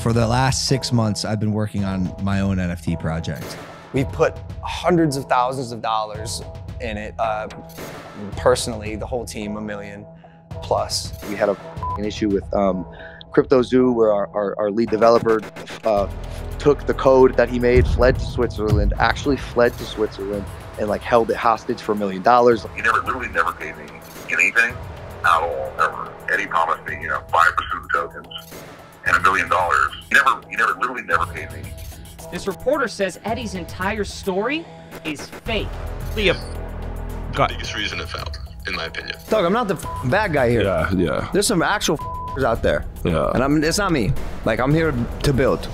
For the last 6 months, I've been working on my own NFT project. We've put hundreds of thousands of dollars in it. Personally, the whole team, $1 million plus. We had an issue with Cryptozoo, where our lead developer took the code that he made, fled to Switzerland, and like held it hostage for $1 million. He literally never paid me anything at all, ever. Eddie promised me, 5% of the tokens and $1 million. He literally never paid me. This reporter says Eddie's entire story is fake. The biggest reason it failed, in my opinion. Doug, I'm not the bad guy here. Yeah. There's some actual out there. Yeah. And it's not me. Like, I'm here to build.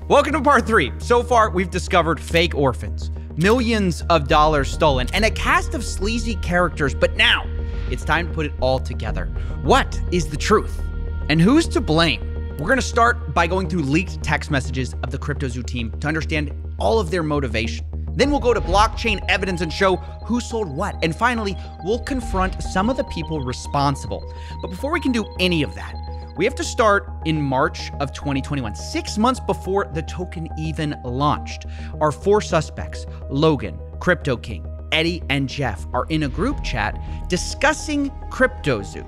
Welcome to part 3. So far, we've discovered fake orphans, millions of dollars stolen, and a cast of sleazy characters. But now, it's time to put it all together. What is the truth? And who's to blame? We're going to start by going through leaked text messages of the Cryptozoo team to understand all of their motivation. Then we'll go to blockchain evidence and show who sold what. And finally, we'll confront some of the people responsible. But before we can do any of that, we have to start in March of 2021, 6 months before the token even launched. Our 4 suspects, Logan, Crypto King, Eddie, and Jeff, are in a group chat discussing Cryptozoo,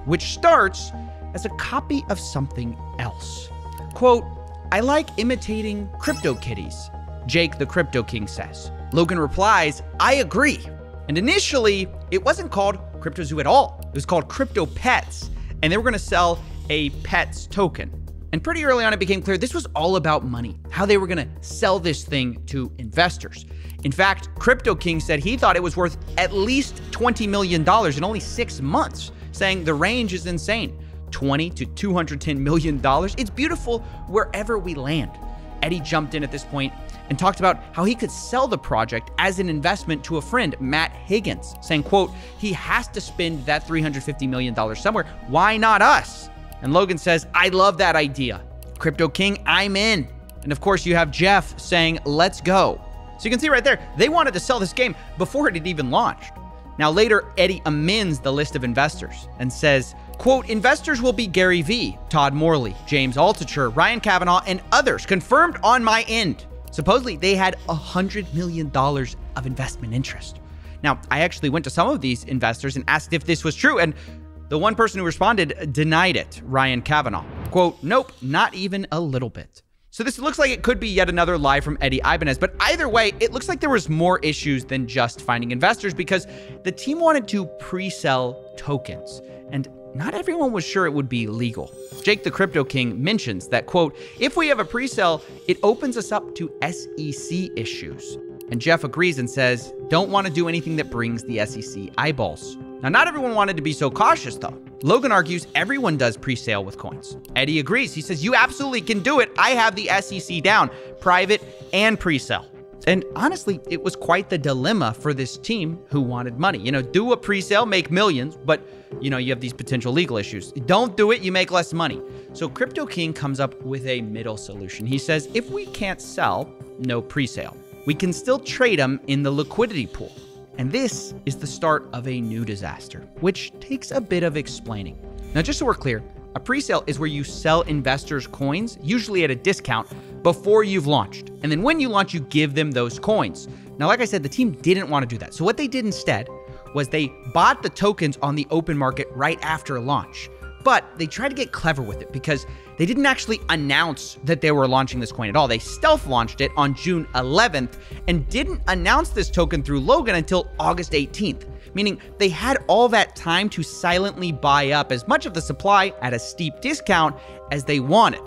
which starts as a copy of something else. Quote, "I like imitating crypto kitties," Jake the Crypto King says. Logan replies, "I agree." And initially, it wasn't called Cryptozoo at all. It was called Crypto Pets, and they were gonna sell a Pets token. And pretty early on, it became clear this was all about money, how they were gonna sell this thing to investors. In fact, Crypto King said he thought it was worth at least $20 million in only 6 months, saying the range is insane. $20 to $210 million. It's beautiful wherever we land. Eddie jumped in at this point and talked about how he could sell the project as an investment to a friend, Matt Higgins, saying, quote, "He has to spend that $350 million somewhere. Why not us?" And Logan says, "I love that idea. Crypto King, I'm in." And of course, you have Jeff saying, "Let's go." So you can see right there, they wanted to sell this game before it had even launched. Now later, Eddie amends the list of investors and says, quote, "Investors will be Gary Vee, Todd Morley, James Altucher, Ryan Kavanaugh, and others confirmed on my end." Supposedly, they had $100 million of investment interest. Now, I actually went to some of these investors and asked if this was true, and the one person who responded denied it, Ryan Kavanaugh. Quote, "Nope, not even a little bit." So this looks like it could be yet another lie from Eddie Ibanez, but either way, it looks like there was more issues than just finding investors because the team wanted to pre-sell tokens, and not everyone was sure it would be legal. Jake the Crypto King mentions that, quote, "If we have a pre-sale, it opens us up to SEC issues." And Jeff agrees and says, "Don't want to do anything that brings the SEC eyeballs." Now, not everyone wanted to be so cautious, though. Logan argues everyone does pre-sale with coins. Eddie agrees. He says, "You absolutely can do it. I have the SEC down, private and pre-sale." And honestly, it was quite the dilemma for this team who wanted money. Do a pre-sale, make millions, but you have these potential legal issues. Don't do it, you make less money. So Crypto King comes up with a middle solution. He says, if we can't sell, no pre-sale. We can still trade them in the liquidity pool. And this is the start of a new disaster, which takes a bit of explaining. Now, just so we're clear, a pre-sale is where you sell investors coins, usually at a discount, before you've launched. And then when you launch, you give them those coins. Now, like I said, the team didn't want to do that. So what they did instead was they bought the tokens on the open market right after launch. But they tried to get clever with it because they didn't actually announce that they were launching this coin at all. They stealth launched it on June 11th and didn't announce this token through Logan until August 18th, meaning they had all that time to silently buy up as much of the supply at a steep discount as they wanted.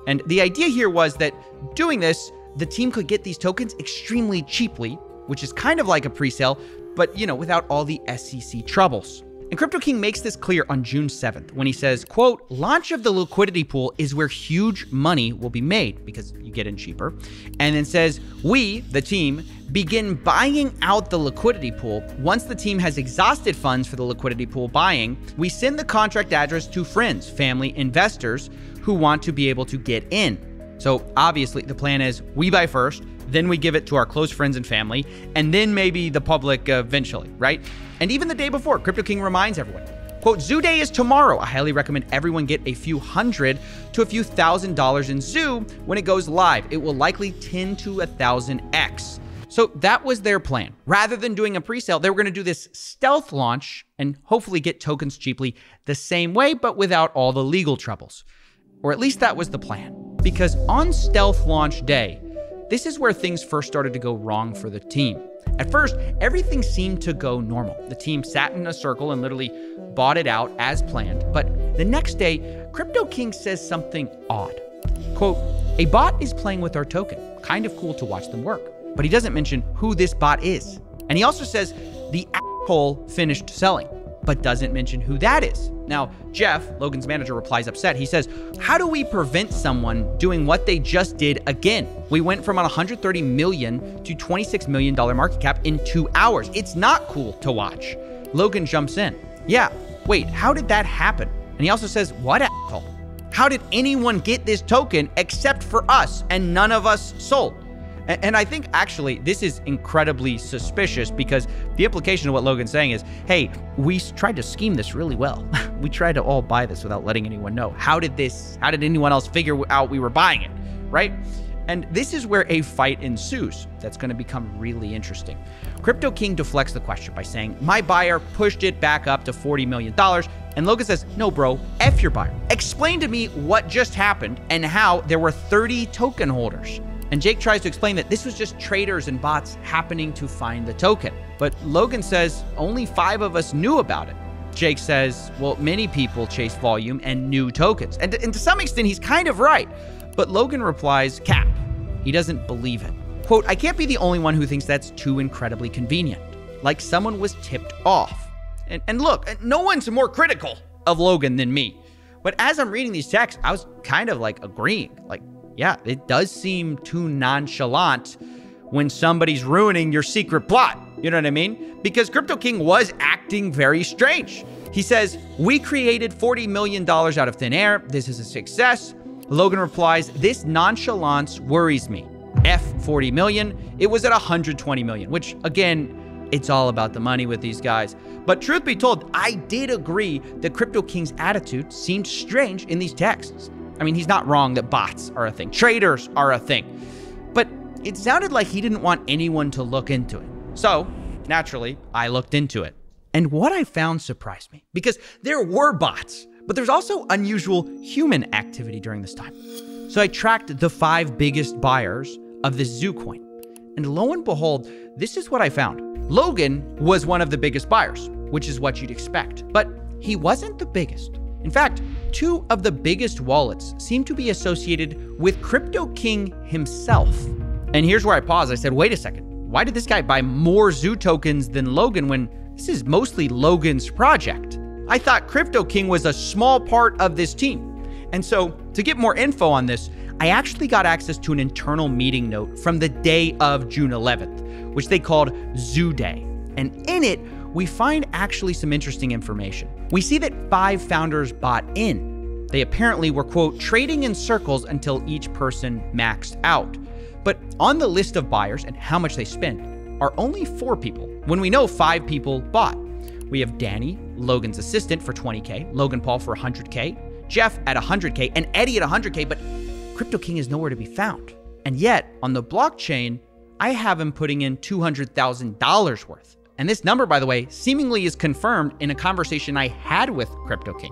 And the idea here was that doing this, the team could get these tokens extremely cheaply, which is kind of like a pre-sale, but without all the SEC troubles. And Crypto King makes this clear on June 7th when he says, quote, "Launch of the liquidity pool is where huge money will be made because you get in cheaper." And then says, "We, the team, begin buying out the liquidity pool. Once the team has exhausted funds for the liquidity pool buying, we send the contract address to friends, family, investors who want to be able to get in." So obviously the plan is we buy first, then we give it to our close friends and family, and then maybe the public eventually, right? And even the day before, Crypto King reminds everyone, Quote, Zoo Day is tomorrow. I highly recommend everyone get a few $100 to a few $1,000 in Zoo when it goes live. It will likely 10 to 1,000x. So that was their plan. Rather than doing a pre-sale, they were going to do this stealth launch and hopefully get tokens cheaply the same way, but without all the legal troubles. Or at least that was the plan. Because on stealth launch day, this is where things first started to go wrong for the team. At first, everything seemed to go normal. The team sat in a circle and literally bought it out as planned. But the next day, Crypto King says something odd. Quote, a bot is playing with our token. Kind of cool to watch them work. But he doesn't mention who this bot is. And he also says the asshole finished selling, but doesn't mention who that is. Now, Jeff, Logan's manager, replies upset. He says, how do we prevent someone doing what they just did again? We went from a $130 million to $26 million market cap in 2 hours. It's not cool to watch. Logan jumps in. Yeah, wait, how did that happen? And he also says, what asshole? How did anyone get this token except for us and none of us sold? And I think actually this is incredibly suspicious because the implication of what Logan's saying is, hey, we tried to scheme this really well. We tried to all buy this without letting anyone know. How did anyone else figure out we were buying it, right? And this is where a fight ensues that's going to become really interesting. Crypto King deflects the question by saying, my buyer pushed it back up to $40 million. And Logan says, no, bro, F your buyer. Explain to me what just happened and how there were 30 token holders. And Jake tries to explain that this was just traders and bots happening to find the token. But Logan says only 5 of us knew about it. Jake says, well, many people chase volume and new tokens. And to some extent, he's kind of right. But Logan replies, cap. He doesn't believe it. Quote, I can't be the only one who thinks that's too incredibly convenient. Like someone was tipped off. And look, no one's more critical of Logan than me. But as I'm reading these texts, I was kind of like agreeing. Like, yeah, it does seem too nonchalant when somebody's ruining your secret plot. You know what I mean? Because Crypto King was acting very strange. He says, we created $40 million out of thin air. This is a success. Logan replies, this nonchalance worries me. F 40 million. It was at 120 million, which again, it's all about the money with these guys. But truth be told, I did agree that Crypto King's attitude seemed strange in these texts. I mean, he's not wrong that bots are a thing. Traders are a thing. But it sounded like he didn't want anyone to look into it. So, naturally, I looked into it. And what I found surprised me, because there were bots, but there's also unusual human activity during this time. So I tracked the 5 biggest buyers of this Zoo coin. And lo and behold, this is what I found. Logan was one of the biggest buyers, which is what you'd expect. But he wasn't the biggest. In fact, 2 of the biggest wallets seem to be associated with Crypto King himself. And here's where I paused. I said, wait a second. Why did this guy buy more Zoo tokens than Logan when this is mostly Logan's project? I thought Crypto King was a small part of this team. And so to get more info on this, I actually got access to an internal meeting note from the day of June 11th, which they called Zoo Day. And in it, we find actually some interesting information. We see that 5 founders bought in. They apparently were, quote, trading in circles until each person maxed out. But on the list of buyers and how much they spent are only 4 people, when we know 5 people bought. We have Danny, Logan's assistant, for 20K, Logan Paul for 100K, Jeff at 100K, and Eddie at 100K, but Crypto King is nowhere to be found. And yet, on the blockchain, I have him putting in $200,000 worth. And this number, by the way, seemingly is confirmed in a conversation I had with Crypto King,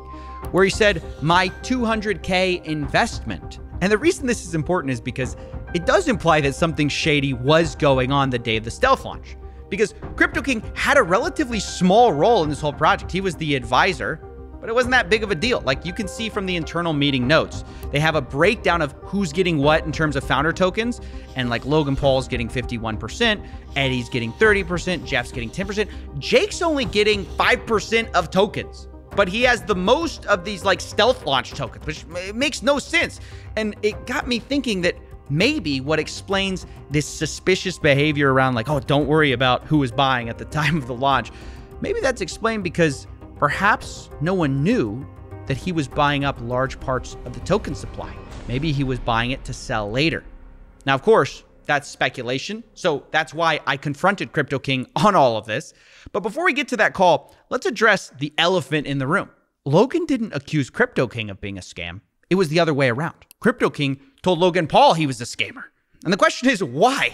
where he said, my 200K investment. And the reason this is important is because it does imply that something shady was going on the day of the stealth launch. Because Crypto King had a relatively small role in this whole project. He was the advisor, but it wasn't that big of a deal. Like you can see from the internal meeting notes, they have a breakdown of who's getting what in terms of founder tokens. And like Logan Paul's getting 51%, Eddie's getting 30%, Jeff's getting 10%. Jake's only getting 5% of tokens, but he has the most of these like stealth launch tokens, which makes no sense. And it got me thinking that maybe what explains this suspicious behavior around like, oh, don't worry about who was buying at the time of the launch. Maybe that's explained because perhaps no one knew that he was buying up large parts of the token supply. Maybe he was buying it to sell later. Now, of course, that's speculation. So that's why I confronted Crypto King on all of this. But before we get to that call, let's address the elephant in the room. Logan didn't accuse Crypto King of being a scam. It was the other way around. Crypto King told Logan Paul he was a scammer. And the question is, why?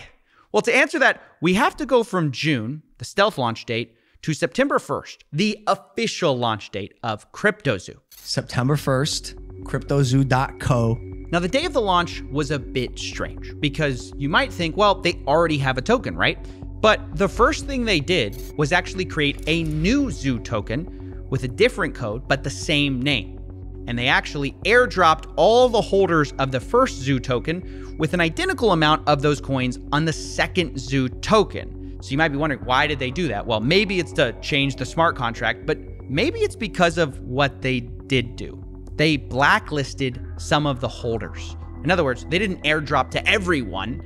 Well, to answer that, we have to go from June, the stealth launch date, to September 1st, the official launch date of Cryptozoo. September 1st, cryptozoo.co. Now, the day of the launch was a bit strange because you might think, well, they already have a token, right? But the first thing they did was actually create a new Zoo token with a different code, but the same name. And they actually airdropped all the holders of the first Zoo token with an identical amount of those coins on the second Zoo token. So you might be wondering, why did they do that? Well, maybe it's to change the smart contract, but maybe it's because of what they did do. They blacklisted some of the holders. In other words, they didn't airdrop to everyone,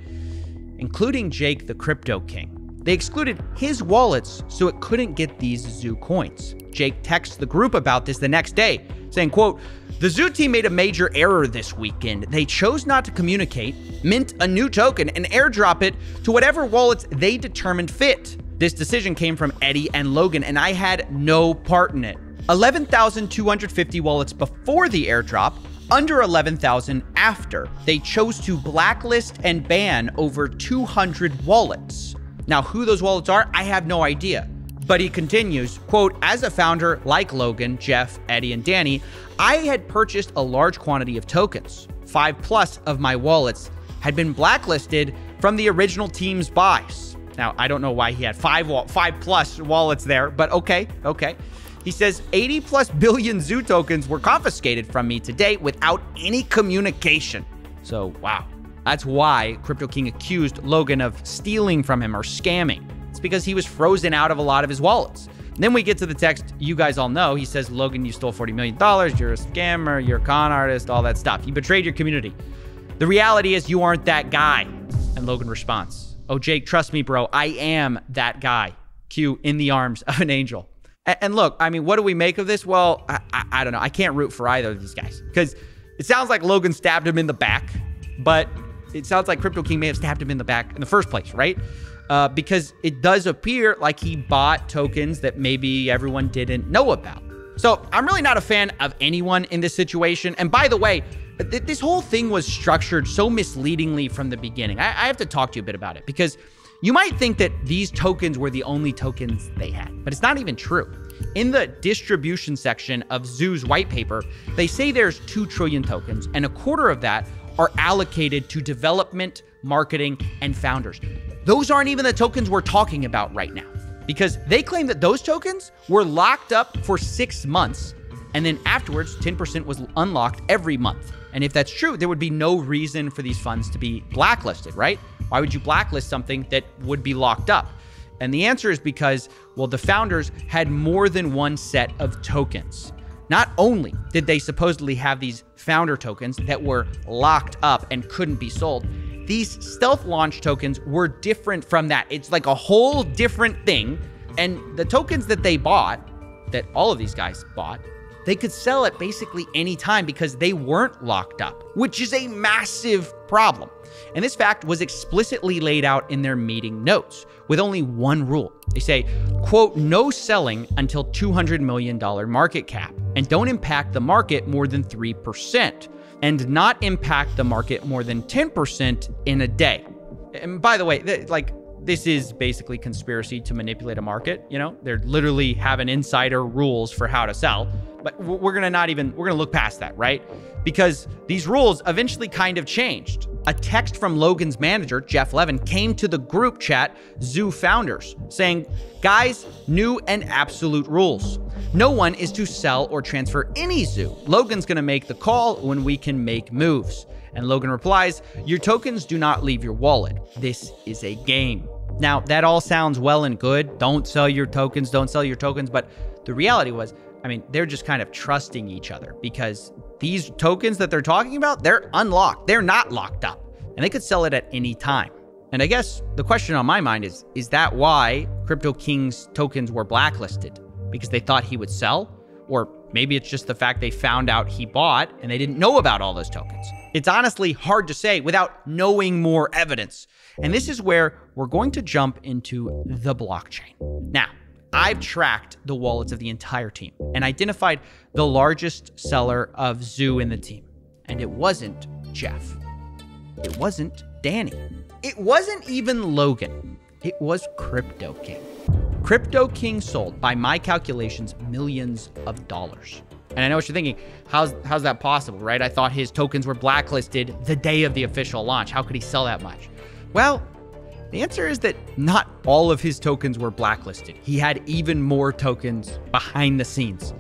including Jake the Crypto King. They excluded his wallets so it couldn't get these Zoo coins. Jake texts the group about this the next day, saying, quote, "The Zoo team made a major error this weekend. They chose not to communicate, mint a new token, and airdrop it to whatever wallets they determined fit. This decision came from Eddie and Logan, and I had no part in it. 11,250 wallets before the airdrop, under 11,000 after. They chose to blacklist and ban over 200 wallets. Now, who those wallets are, I have no idea." But he continues, quote, "As a founder like Logan, Jeff, Eddie, and Danny, I had purchased a large quantity of tokens. 5+ of my wallets had been blacklisted from the original team's buys." Now, I don't know why he had 5+ wallets there, but okay. He says 80+ billion Zoo tokens were confiscated from me to date without any communication. So, wow. That's why Crypto King accused Logan of stealing from him or scamming. It's because he was frozen out of a lot of his wallets. And then we get to the text you guys all know. He says, "Logan, you stole $40 million. You're a scammer. You're a con artist, all that stuff. You betrayed your community. The reality is you aren't that guy." And Logan responds, "Oh, Jake, trust me, bro. I am that guy." Cue "In the Arms of an Angel." And look, I mean, what do we make of this? Well, I don't know. I can't root for either of these guys because it sounds like Logan stabbed him in the back, but it sounds like Crypto King may have stabbed him in the back in the first place, right? Because it does appear like he bought tokens that maybe everyone didn't know about. So I'm really not a fan of anyone in this situation. And by the way, this whole thing was structured so misleadingly from the beginning. I have to talk to you a bit about it because you might think that these tokens were the only tokens they had, but it's not even true. In the distribution section of Zoo's white paper, they say there's 2 trillion tokens, and a quarter of that are allocated to development, marketing, and founders. Those aren't even the tokens we're talking about right now, because they claim that those tokens were locked up for 6 months, and then afterwards, 10% was unlocked every month. And if that's true, there would be no reason for these funds to be blacklisted, right? Why would you blacklist something that would be locked up? And the answer is because, well, the founders had more than one set of tokens. Not only did they supposedly have these founder tokens that were locked up and couldn't be sold, these stealth launch tokens were different from that. It's like a whole different thing. And the tokens that they bought, that all of these guys bought, they could sell at basically any time because they weren't locked up, which is a massive problem. And this fact was explicitly laid out in their meeting notes with only one rule. They say, quote, "No selling until $200 million market cap, and don't impact the market more than 3%, and not impact the market more than 10% in a day." And by the way, this is basically conspiracy to manipulate a market. You know, they're literally having insider rules for how to sell, but we're gonna look past that, right? Because these rules eventually kind of changed. A text from Logan's manager, Jeff Levin, came to the group chat, Zoo Founders, saying, "Guys, new and absolute rules. No one is to sell or transfer any Zoo. Logan's gonna make the call when we can make moves." And Logan replies, "Your tokens do not leave your wallet. This is a game." Now, that all sounds well and good. Don't sell your tokens, but the reality was, I mean, they're just kind of trusting each other because these tokens that they're talking about, they're unlocked. They're not locked up, and they could sell it at any time. And I guess the question on my mind is that why Crypto King's tokens were blacklisted? Because they thought he would sell? Or maybe it's just the fact they found out he bought and they didn't know about all those tokens. It's honestly hard to say without knowing more evidence. And this is where we're going to jump into the blockchain. Now, I've tracked the wallets of the entire team and identified the largest seller of Zoo in the team. And it wasn't Jeff. It wasn't Danny. It wasn't even Logan. It was Crypto King. Crypto King sold, by my calculations, millions of dollars. And I know what you're thinking, how's that possible, right? I thought his tokens were blacklisted the day of the official launch. How could he sell that much? Well, the answer is that not all of his tokens were blacklisted. He had even more tokens behind the scenes.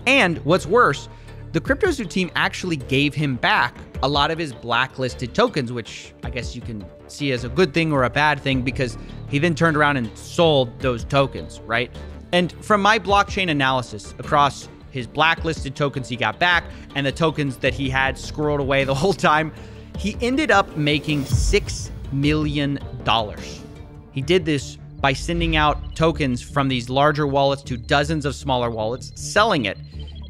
And what's worse, the Cryptozoo team actually gave him back a lot of his blacklisted tokens, which I guess you can see as a good thing or a bad thing because he then turned around and sold those tokens, right? And from my blockchain analysis across his blacklisted tokens he got back and the tokens that he had squirreled away the whole time, he ended up making $6 million. He did this by sending out tokens from these larger wallets to dozens of smaller wallets, selling it,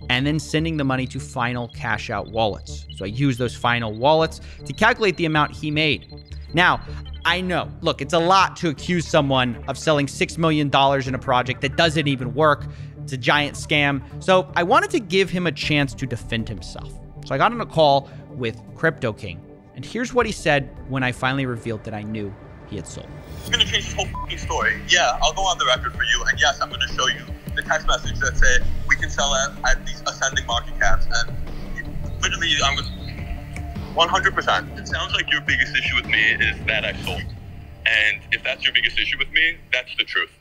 and then sending the money to final cash out wallets. So I used those final wallets to calculate the amount he made. Now, I know, look, it's a lot to accuse someone of selling $6 million in a project that doesn't even work. It's a giant scam. So I wanted to give him a chance to defend himself. So I got on a call with Crypto King, and here's what he said when I finally revealed that I knew he had sold. I'm going to change this whole fucking story. Yeah, I'll go on the record for you, and yes, I'm going to show you the text message that say we can sell at these ascending market caps, and literally I'm going to 100%. It sounds like your biggest issue with me is that I sold. And if that's your biggest issue with me, that's the truth.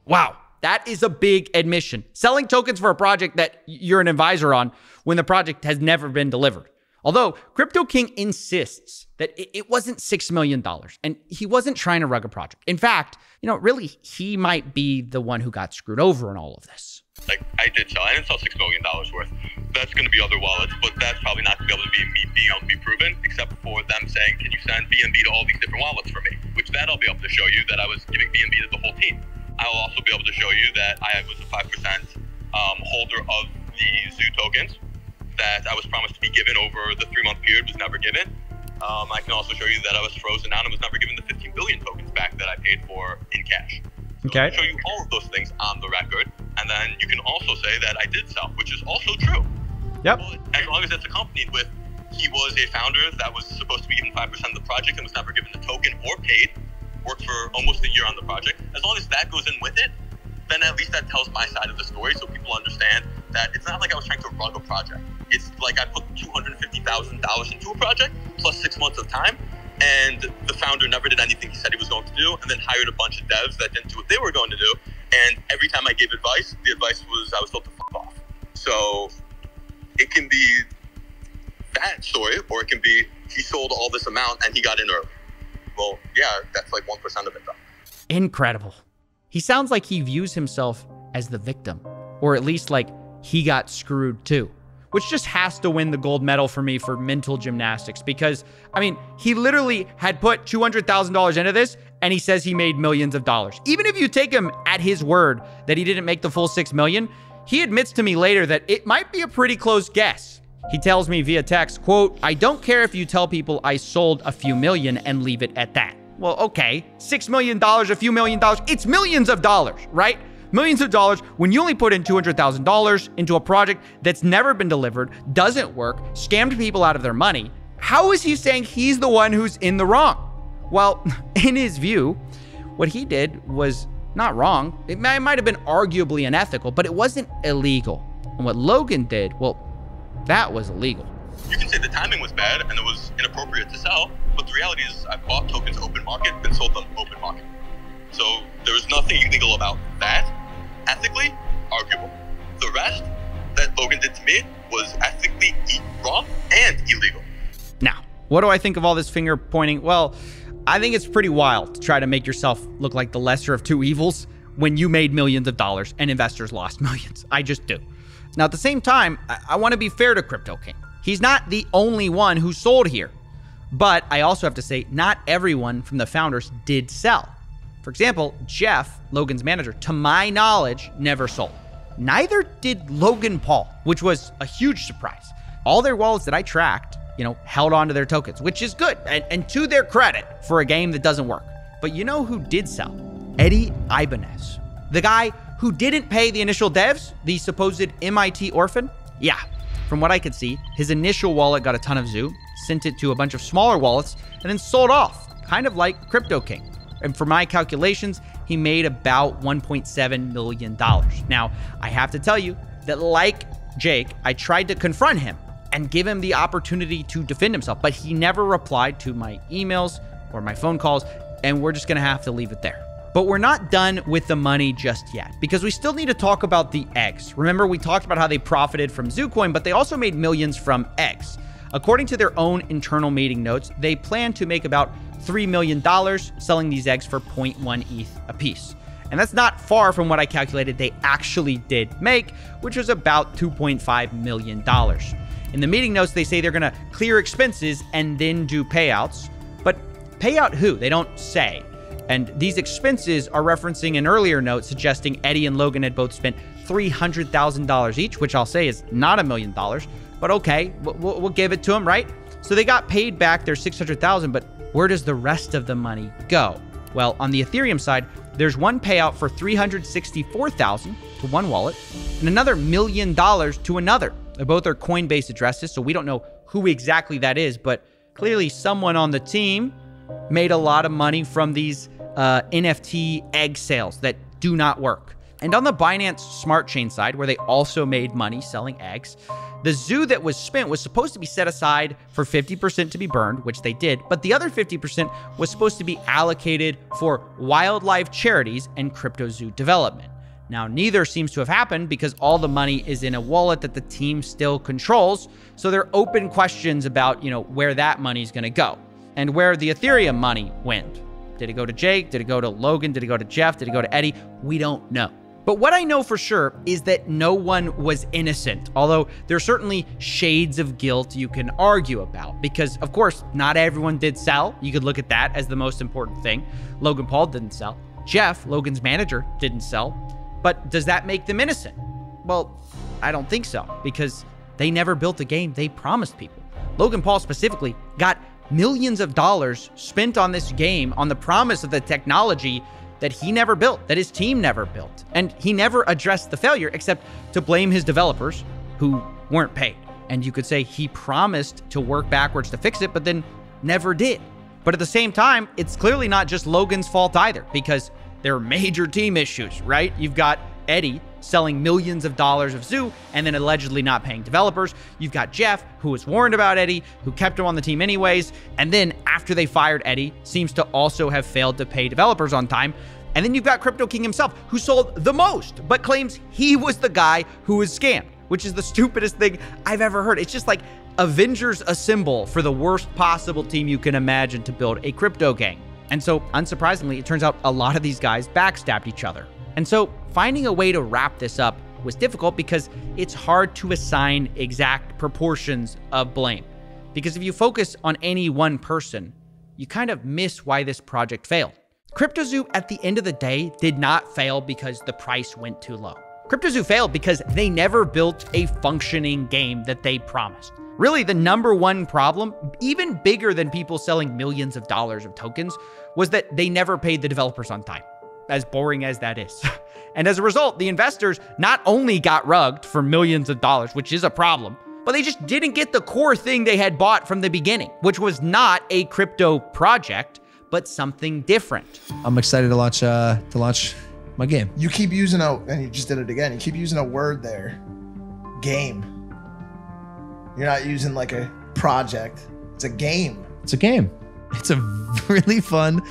Wow, that is a big admission. Selling tokens for a project that you're an advisor on when the project has never been delivered. Although Crypto King insists that it wasn't $6 million and he wasn't trying to rug a project. In fact, really, he might be the one who got screwed over in all of this. Like, I didn't sell $6 million worth. That's going to be other wallets, but that's probably not going to be able to be me being able to be proven, except for them saying, can you send BNB to all these different wallets for me? Which that I'll be able to show you that I was giving BNB to the whole team. I'll also be able to show you that I was a 5% holder of the Zoo tokens that I was promised to be given over the 3-month period was never given. I can also show you that I was frozen out and was never given the 15 billion tokens back that I paid for in cash. So okay. I'll show you all of those things on the record, and then you can also say that I did sell, which is also true. Yep. But as long as it's accompanied with he was a founder that was supposed to be given 5% of the project and was never given the token or paid, worked for almost a year on the project. As long as that goes in with it, then at least that tells my side of the story so people understand that it's not like I was trying to rug a project. It's like I put $250,000 into a project plus 6 months of time, and the founder never did anything he said he was going to do, and then hired a bunch of devs that didn't do what they were going to do. And every time I gave advice, the advice was I was told to fuck off. So it can be that story, or it can be he sold all this amount and he got in early. Well, yeah, that's like 1% of it though. Incredible. He sounds like he views himself as the victim, or at least like he got screwed too, which just has to win the gold medal for me for mental gymnastics because, I mean, he literally had put $200,000 into this and he says he made millions of dollars. Even if you take him at his word that he didn't make the full 6 million, he admits to me later that it might be a pretty close guess. He tells me via text, quote, "I don't care if you tell people I sold a few million and leave it at that." Well, okay, $6 million, a few million dollars, it's millions of dollars, right? Millions of dollars when you only put in $200,000 into a project that's never been delivered, doesn't work, scammed people out of their money. How is he saying he's the one who's in the wrong? Well, in his view, what he did was not wrong. It might have been arguably unethical, but it wasn't illegal. And what Logan did, well, that was illegal. You can say the timing was bad and it was inappropriate to sell, but the reality is I bought tokens open market and sold them open market. So there was nothing illegal about that. Ethically, arguable. The rest that Logan did to me was ethically wrong and illegal. Now, what do I think of all this finger pointing? Well, I think it's pretty wild to try to make yourself look like the lesser of two evils when you made millions of dollars and investors lost millions. I just do. Now, at the same time, I want to be fair to Crypto King. He's not the only one who sold here. But I also have to say, not everyone from the founders did sell. For example, Jeff, Logan's manager, to my knowledge, never sold. Neither did Logan Paul, which was a huge surprise. All their wallets that I tracked, held on to their tokens, which is good, and to their credit for a game that doesn't work. But you know who did sell? Eddie Ibanez. The guy who didn't pay the initial devs, the supposed MIT orphan? Yeah, from what I could see, his initial wallet got a ton of Zoo, sent it to a bunch of smaller wallets, and then sold off, kind of like Crypto King. And for my calculations, he made about $1.7 million. Now, I have to tell you that like Jake, I tried to confront him and give him the opportunity to defend himself, but he never replied to my emails or my phone calls, and we're just gonna have to leave it there. But we're not done with the money just yet, because we still need to talk about the eggs. Remember, we talked about how they profited from Zoocoin, but they also made millions from eggs. According to their own internal meeting notes, they plan to make about $3 million selling these eggs for 0.1 ETH a piece. And that's not far from what I calculated they actually did make, which was about $2.5 million. In the meeting notes, they say they're gonna clear expenses and then do payouts. But pay out who? They don't say. And these expenses are referencing an earlier note suggesting Eddie and Logan had both spent $300,000 each, which I'll say is not $1 million, but okay, we'll give it to them, right? So they got paid back their $600,000, but where does the rest of the money go? Well, on the Ethereum side, there's one payout for $364,000 to one wallet and another $1 million to another. Both are Coinbase addresses, so we don't know who exactly that is, but clearly someone on the team made a lot of money from these NFT egg sales that do not work. And on the Binance Smart Chain side, where they also made money selling eggs, the Zoo that was spent was supposed to be set aside for 50% to be burned, which they did, but the other 50% was supposed to be allocated for wildlife charities and Cryptozoo development. Now, neither seems to have happened because all the money is in a wallet that the team still controls, so there are open questions about, where that money's gonna go and where the Ethereum money went. Did it go to Jake? Did it go to Logan? Did it go to Jeff? Did it go to Eddie? We don't know. But what I know for sure is that no one was innocent, although there are certainly shades of guilt you can argue about, because of course, not everyone did sell. You could look at that as the most important thing. Logan Paul didn't sell. Jeff, Logan's manager, didn't sell. But does that make them innocent? Well, I don't think so, because they never built a game they promised people. Logan Paul specifically got millions of dollars spent on this game on the promise of the technology that he never built, that his team never built. And he never addressed the failure except to blame his developers who weren't paid. And you could say he promised to work backwards to fix it, but then never did. But at the same time, it's clearly not just Logan's fault either, because there are major team issues, right? You've got Eddie selling millions of dollars of Zoo and then allegedly not paying developers. You've got Jeff, who was warned about Eddie, who kept him on the team anyways. And then after they fired Eddie, seems to also have failed to pay developers on time. And then you've got Crypto King himself, who sold the most, but claims he was the guy who was scammed, which is the stupidest thing I've ever heard. It's just like Avengers Assemble for the worst possible team you can imagine to build a crypto gang. And so, unsurprisingly, it turns out a lot of these guys backstabbed each other. And so, finding a way to wrap this up was difficult because it's hard to assign exact proportions of blame. Because if you focus on any one person, you kind of miss why this project failed. Cryptozoo, at the end of the day, did not fail because the price went too low. Cryptozoo failed because they never built a functioning game that they promised. Really, the number one problem, even bigger than people selling millions of dollars of tokens, was that they never paid the developers on time, as boring as that is. And as a result, the investors not only got rugged for millions of dollars, which is a problem, but they just didn't get the core thing they had bought from the beginning, which was not a crypto project, but something different. I'm excited to launch my game. You keep using and you just did it again. You keep using a word there, game. You're not using like a project. It's a game. It's a game. It's a really fun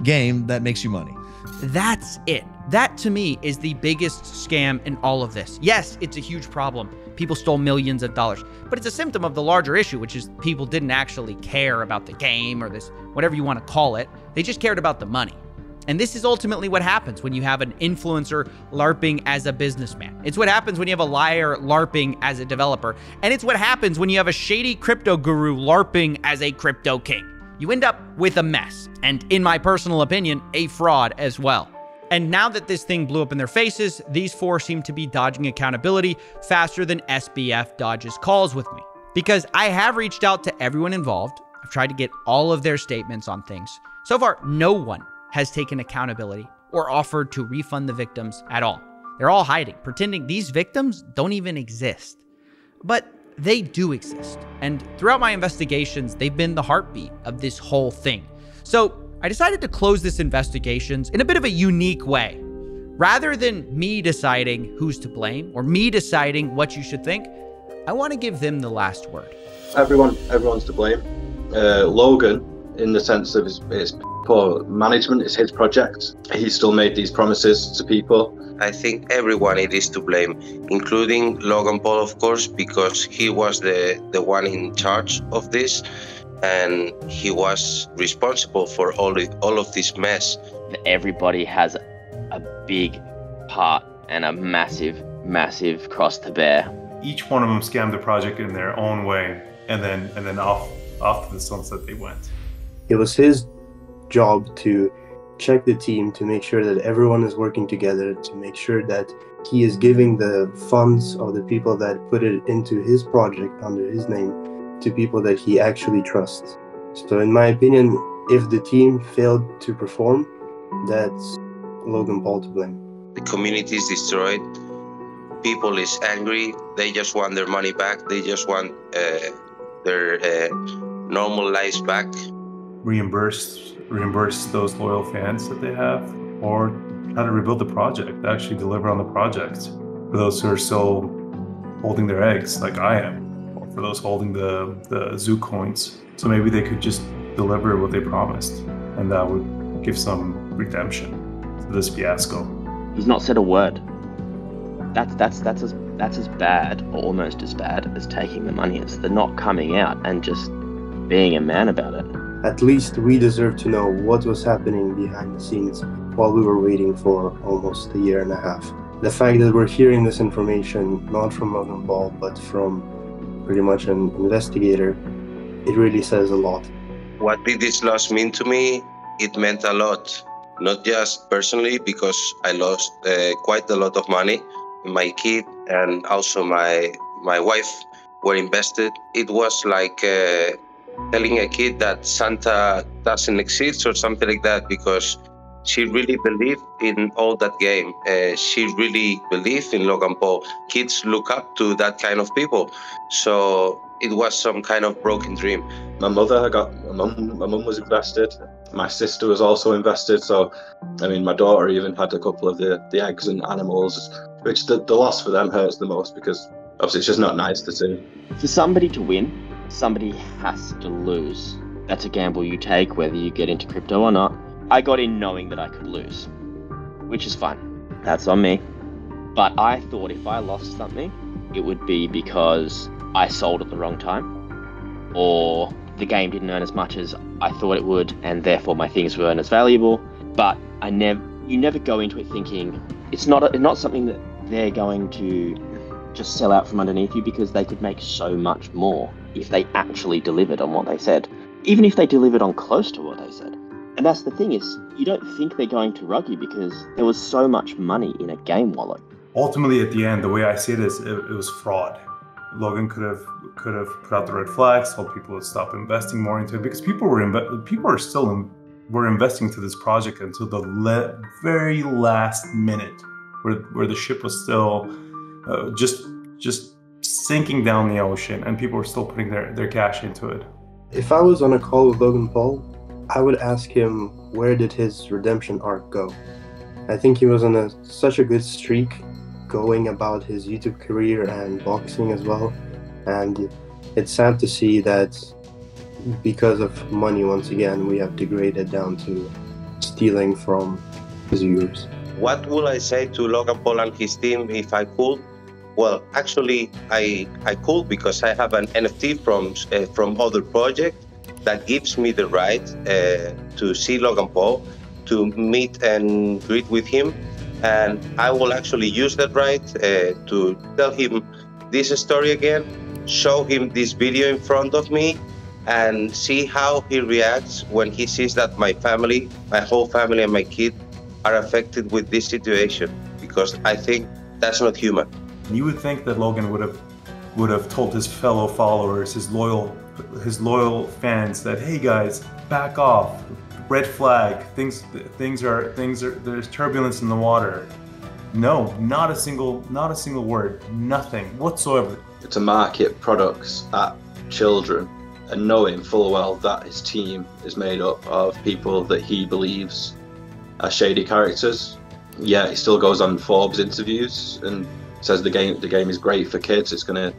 game that makes you money. That's it. That to me is the biggest scam in all of this. Yes, it's a huge problem. People stole millions of dollars, but it's a symptom of the larger issue, which is people didn't actually care about the game or this, whatever you want to call it. They just cared about the money. And this is ultimately what happens when you have an influencer LARPing as a businessman. It's what happens when you have a liar LARPing as a developer. And it's what happens when you have a shady crypto guru LARPing as a crypto king. You end up with a mess. And in my personal opinion, a fraud as well. And now that this thing blew up in their faces, these four seem to be dodging accountability faster than SBF dodges calls with me. Because I have reached out to everyone involved. I've tried to get all of their statements on things. So far, no one has taken accountability or offered to refund the victims at all. They're all hiding, pretending these victims don't even exist. But they do exist. And throughout my investigations, they've been the heartbeat of this whole thing. So I decided to close this investigations in a bit of a unique way. Rather than me deciding who's to blame or me deciding what you should think, I want to give them the last word. Everyone's to blame. Logan, in the sense of his poor management, is his project. He still made these promises to people. I think everyone it is to blame, including Logan Paul, of course, because he was the one in charge of this, and he was responsible for all of this mess. Everybody has a big part and a massive cross to bear. Each one of them scammed the project in their own way, and then off to the sunset they went. It was his job to check the team, to make sure that everyone is working together, to make sure that he is giving the funds of the people that put it into his project under his name to people that he actually trusts. So in my opinion, if the team failed to perform, that's Logan Paul to blame. The community is destroyed. People is angry. They just want their money back. They just want their normal lives back. Reimburse those loyal fans that they have, or try to rebuild the project, actually deliver on the project. For those who are still holding their eggs, like I am, or for those holding the zoo coins. So maybe they could just deliver what they promised, and that would give some redemption to this fiasco. He's not said a word. That's as bad, or almost as bad, as taking the money. It's the not coming out and just being a man about it. At least we deserve to know what was happening behind the scenes while we were waiting for almost a year and a half. The fact that we're hearing this information, not from Logan Paul, but from pretty much an investigator, it really says a lot. What did this loss mean to me? It meant a lot. Not just personally, because I lost quite a lot of money. My kid and also my wife were invested. It was like telling a kid that Santa doesn't exist or something like that, because she really believed in all that game. She really believed in Logan Paul. Kids look up to that kind of people. So it was some kind of broken dream. My mum was invested. My sister was also invested. So, I mean, my daughter even had a couple of the eggs and animals, which the loss for them hurts the most, because obviously it's just not nice to see. For somebody to win, somebody has to lose. That's a gamble you take, whether you get into crypto or not. I got in knowing that I could lose, which is fine. That's on me. But I thought if I lost something, it would be because I sold at the wrong time, or the game didn't earn as much as I thought it would, and therefore my things weren't as valuable. But you never go into it thinking it's not something that they're going to just sell out from underneath you, because they could make so much more if they actually delivered on what they said, even if they delivered on close to what they said. And that's the thing, is you don't think they're going to rug you because there was so much money in a game wallet. Ultimately, at the end, the way I see it is it was fraud. Logan could have put out the red flags, told people to stop investing more into it, because people were investing to this project until the very last minute, where the ship was still just sinking down the ocean, and people were still putting their cash into it. If I was on a call with Logan Paul, I would ask him, where did his redemption arc go? I think he was on such a good streak going about his YouTube career and boxing as well. And it's sad to see that because of money, once again, we have degraded down to stealing from his viewers. What would I say to Logan Paul and his team if I could? Well, actually, I could, because I have an NFT from other project that gives me the right to see Logan Paul, to meet and greet with him. And I will actually use that right to tell him this story again, show him this video in front of me, and see how he reacts when he sees that my family, my whole family and my kid are affected with this situation, because I think that's not human. You would think that Logan would have told his fellow followers, his loyal fans, that, hey guys, back off. red flag, things are, there's turbulence in the water. No, not a single word, nothing whatsoever. To market products at children and knowing full well that his team is made up of people that he believes are shady characters. Yeah, he still goes on Forbes interviews and says the game is great for kids. It's gonna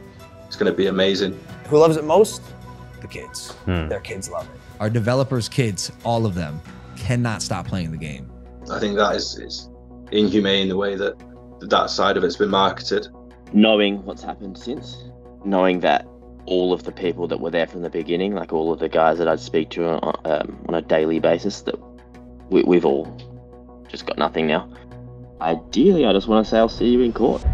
be amazing. Who loves it most? The kids. Their kids love it. Our developers' kids, all of them, cannot stop playing the game. I think that is inhumane the way that side of it's been marketed. Knowing what's happened since, knowing that all of the people that were there from the beginning, like all of the guys that I'd speak to on a daily basis, that we've all just got nothing now. Ideally, I just want to say I'll see you in court.